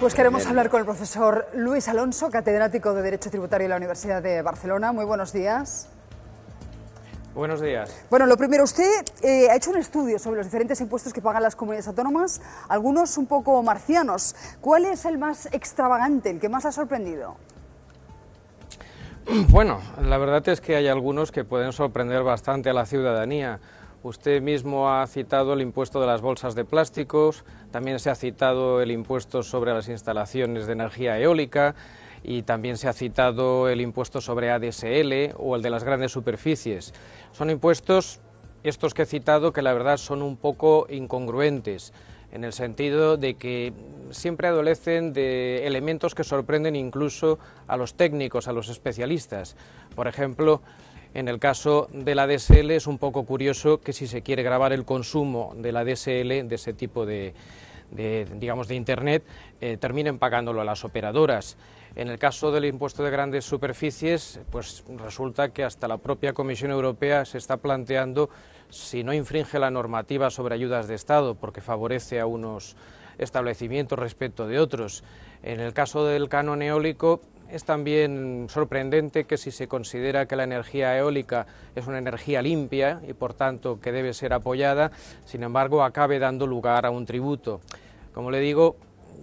Pues queremos hablar con el profesor Luis Alonso, catedrático de Derecho Tributario de la Universidad de Barcelona. Muy buenos días. Buenos días. Bueno, lo primero, usted ha hecho un estudio sobre los diferentes impuestos que pagan las comunidades autónomas, algunos un poco marcianos. ¿Cuál es el más extravagante, el que más ha sorprendido? Bueno, la verdad es que hay algunos que pueden sorprender bastante a la ciudadanía. Usted mismo ha citado el impuesto de las bolsas de plásticos, también se ha citado el impuesto sobre las instalaciones de energía eólica y también se ha citado el impuesto sobre ADSL o el de las grandes superficies. Son impuestos, estos que he citado, que la verdad son un poco incongruentes, en el sentido de que siempre adolecen de elementos que sorprenden incluso a los técnicos, a los especialistas. Por ejemplo, en el caso de la ADSL es un poco curioso que si se quiere grabar el consumo de la ADSL, de ese tipo de Internet, terminen pagándolo a las operadoras. En el caso del impuesto de grandes superficies, pues resulta que hasta la propia Comisión Europea se está planteando si no infringe la normativa sobre ayudas de Estado, porque favorece a unos establecimientos respecto de otros. En el caso del canon eólico, es también sorprendente que si se considera que la energía eólica es una energía limpia y por tanto que debe ser apoyada, sin embargo acabe dando lugar a un tributo. Como le digo,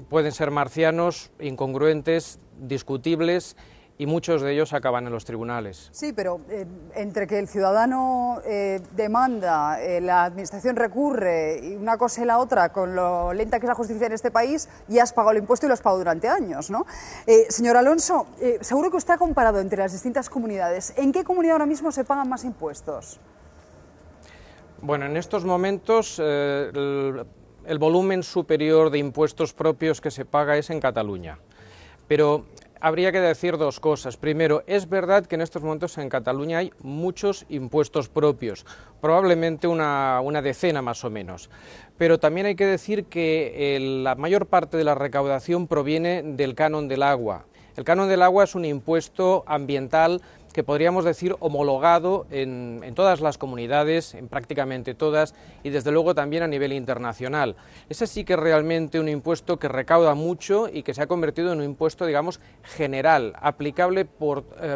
pueden ser marcianos, incongruentes, discutibles y muchos de ellos acaban en los tribunales. Sí, pero entre que el ciudadano demanda, la administración recurre, y una cosa y la otra, con lo lenta que es la justicia en este país, ya has pagado el impuesto y lo has pagado durante años, ¿no? Señor Alonso, seguro que usted ha comparado entre las distintas comunidades. ¿En qué comunidad ahora mismo se pagan más impuestos? Bueno, en estos momentos el volumen superior de impuestos propios que se paga es en Cataluña, pero habría que decir dos cosas. Primero, es verdad que en estos momentos en Cataluña hay muchos impuestos propios, probablemente una decena más o menos, pero también hay que decir que la mayor parte de la recaudación proviene del canon del agua. El canon del agua es un impuesto ambiental que podríamos decir homologado en todas las comunidades, en prácticamente todas, y desde luego también a nivel internacional. Ese sí que es realmente un impuesto que recauda mucho y que se ha convertido en un impuesto, digamos, general, aplicable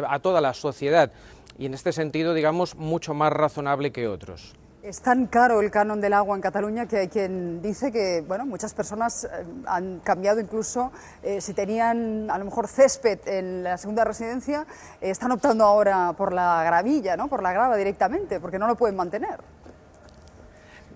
a toda la sociedad, y en este sentido, digamos, mucho más razonable que otros. Es tan caro el canon del agua en Cataluña que hay quien dice que, bueno, muchas personas han cambiado incluso, si tenían a lo mejor césped en la segunda residencia, están optando ahora por la gravilla, ¿no? Por la grava directamente, porque no lo pueden mantener.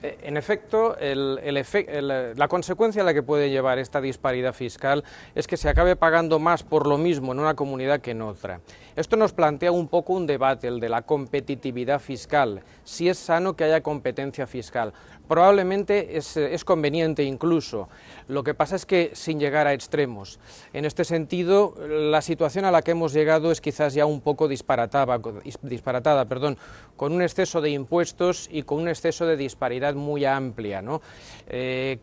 En efecto, la consecuencia a la que puede llevar esta disparidad fiscal es que se acabe pagando más por lo mismo en una comunidad que en otra. Esto nos plantea un poco un debate, el de la competitividad fiscal, si es sano que haya competencia fiscal. Probablemente es conveniente incluso, lo que pasa es que sin llegar a extremos. En este sentido, la situación a la que hemos llegado es quizás ya un poco disparatada, con un exceso de impuestos y con un exceso de disparidad muy amplia, ¿no?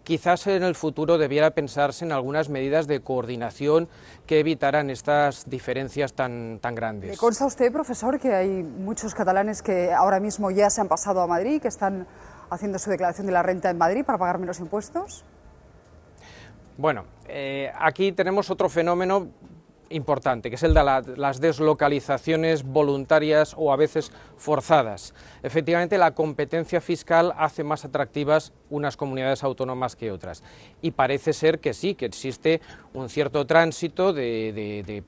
Quizás en el futuro debiera pensarse en algunas medidas de coordinación que evitaran estas diferencias tan grandes. ¿Le consta a usted, profesor, que hay muchos catalanes que ahora mismo ya se han pasado a Madrid, que están haciendo su declaración de la renta en Madrid para pagar menos impuestos? Bueno, aquí tenemos otro fenómeno importante, que es el de las deslocalizaciones voluntarias o a veces forzadas. Efectivamente, la competencia fiscal hace más atractivas unas comunidades autónomas que otras. Y parece ser que sí, que existe un cierto tránsito de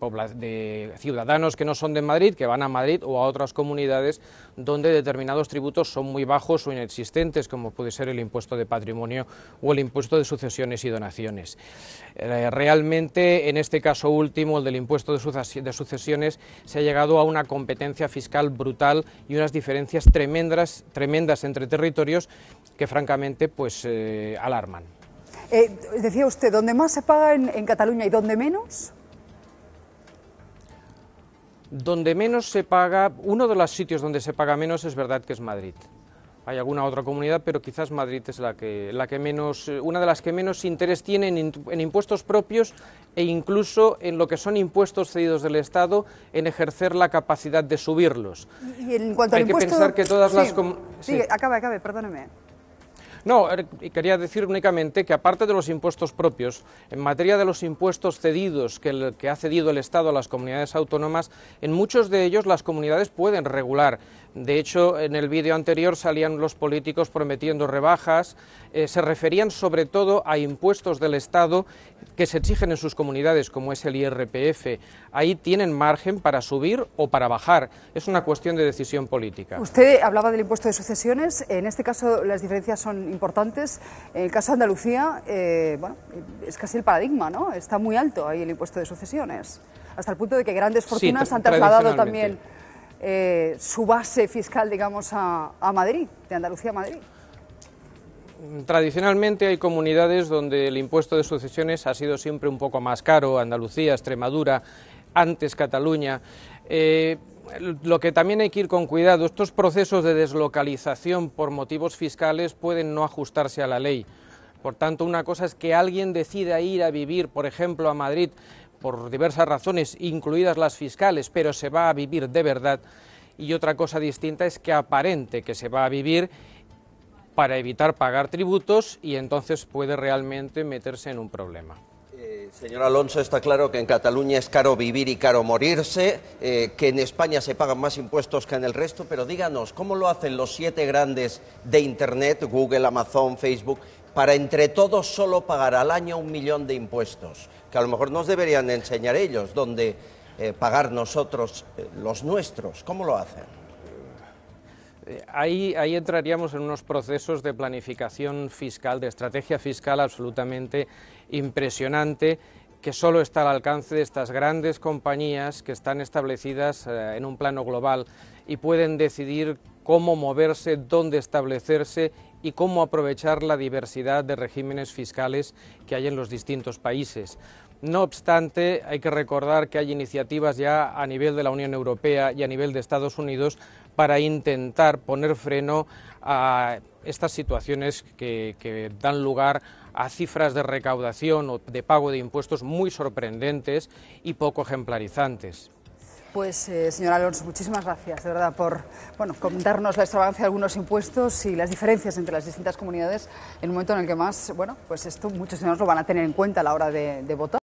ciudadanos que no son de Madrid, que van a Madrid o a otras comunidades donde determinados tributos son muy bajos o inexistentes, como puede ser el impuesto de patrimonio o el impuesto de sucesiones y donaciones. Realmente, en este caso último, el del impuesto de sucesiones, se ha llegado a una competencia fiscal brutal y unas diferencias tremendas entre territorios que francamente pues alarman. Decía usted, ¿dónde más se paga en Cataluña y dónde menos? Donde menos se paga, uno de los sitios donde se paga menos es verdad que es Madrid. Hay alguna otra comunidad, pero quizás Madrid es la que menos, una de las que menos interés tiene en impuestos propios e incluso en lo que son impuestos cedidos del Estado, en ejercer la capacidad de subirlos. Y en cuanto al impuesto... Hay que pensar que todas las... Sí, acabe, perdóneme. No, quería decir únicamente que aparte de los impuestos propios, en materia de los impuestos cedidos que ha cedido el Estado a las comunidades autónomas, en muchos de ellos las comunidades pueden regular. De hecho, en el vídeo anterior salían los políticos prometiendo rebajas, se referían sobre todo a impuestos del Estado que se exigen en sus comunidades, como es el IRPF. Ahí tienen margen para subir o para bajar. Es una cuestión de decisión política. Usted hablaba del impuesto de sucesiones. En este caso las diferencias son importantes. En el caso de Andalucía, bueno, es casi el paradigma, ¿no? Está muy alto ahí el impuesto de sucesiones, hasta el punto de que grandes fortunas han trasladado también su base fiscal, digamos, a Madrid, de Andalucía a Madrid. Tradicionalmente hay comunidades donde el impuesto de sucesiones ha sido siempre un poco más caro, Andalucía, Extremadura, antes Cataluña. Lo que también hay que ir con cuidado, estos procesos de deslocalización por motivos fiscales pueden no ajustarse a la ley. Por tanto, una cosa es que alguien decida ir a vivir, por ejemplo, a Madrid, por diversas razones, incluidas las fiscales, pero se va a vivir de verdad, y otra cosa distinta es que aparente que se va a vivir para evitar pagar tributos y entonces puede realmente meterse en un problema. Señor Alonso, está claro que en Cataluña es caro vivir y caro morirse, que en España se pagan más impuestos que en el resto, pero díganos, ¿cómo lo hacen los 7 grandes de Internet, Google, Amazon, Facebook, para entre todos solo pagar al año 1 millón de impuestos? Que a lo mejor nos deberían enseñar ellos dónde pagar nosotros los nuestros. ¿Cómo lo hacen? Ahí entraríamos en unos procesos de planificación fiscal, de estrategia fiscal absolutamente impresionante, que solo está al alcance de estas grandes compañías que están establecidas en un plano global y pueden decidir cómo moverse, dónde establecerse y cómo aprovechar la diversidad de regímenes fiscales que hay en los distintos países. No obstante, hay que recordar que hay iniciativas ya a nivel de la Unión Europea y a nivel de Estados Unidos para intentar poner freno a estas situaciones que dan lugar a cifras de recaudación o de pago de impuestos muy sorprendentes y poco ejemplarizantes. Pues, señor Alonso, muchísimas gracias, de verdad, por contarnos la extravagancia de algunos impuestos y las diferencias entre las distintas comunidades en un momento en el que más, pues esto muchos ciudadanos lo van a tener en cuenta a la hora de votar.